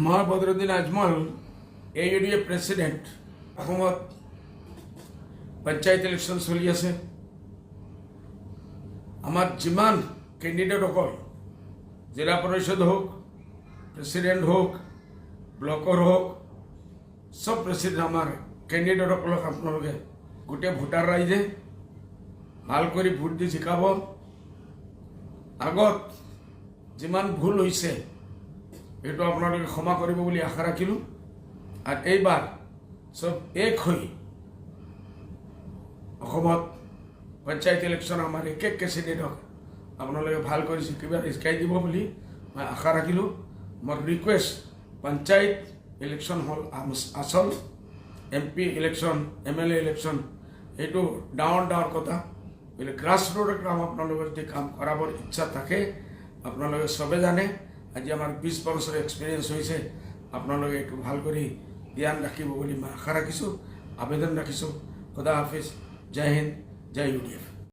মই Badruddin Ajmal AUDF president. অসমত panchayat election চলি আছে। আমাৰ যিমান কেণ্ডিডেটসকল জিলা পৰিষদ হোক, প্ৰেচিডেণ্ট হোক, ব্লকৰ হোক, চব প্ৰেচিডেণ্ট আমাৰ কেণ্ডিডেটসকলক আপোনালোকে গোটেই ভোটাৰ ৰাইজে ভাল কৰি ভোট দি জিকাব। আগত যিমান ভুল হৈছে এইটো আপোনালোকে ক্ষমা কৰিব বুলি আশা ৰাখিলোঁ। আৰু এইবাৰ চব এক হৈ অসমত পঞ্চায়ত ইলেকশ্যন আমাৰ এক কেণ্ডিডেটক আপোনালোকে ভাল কৰি জিকাই দিব বুলি মই আশা ৰাখিলোঁ। মোৰ ৰিকুৱেষ্ট, পঞ্চায়ত ইলেকশ্যন হ'ল আচল, MP ইলেকশ্যন, MLA ইলেকশ্যন এইটো ডাঙৰ কথা। কিন্তু গ্ৰাছ ৰুটৰ কাম আপোনালোকৰ যদি কাম কৰাবৰ ইচ্ছা থাকে, আপোনালোকে চবে জানে। আজি আমাৰ 20 বছৰ এক্সপিৰিয়েঞ্চ হৈছে। আপোনালোকে এইটো ভাল কৰি ধ্যান ৰাখিব বুলি মই আশা ৰাখিছোঁ, আবেদন ৰাখিছোঁ। খুদা হাফিজ, জয় হিন্দ, জয় UDF।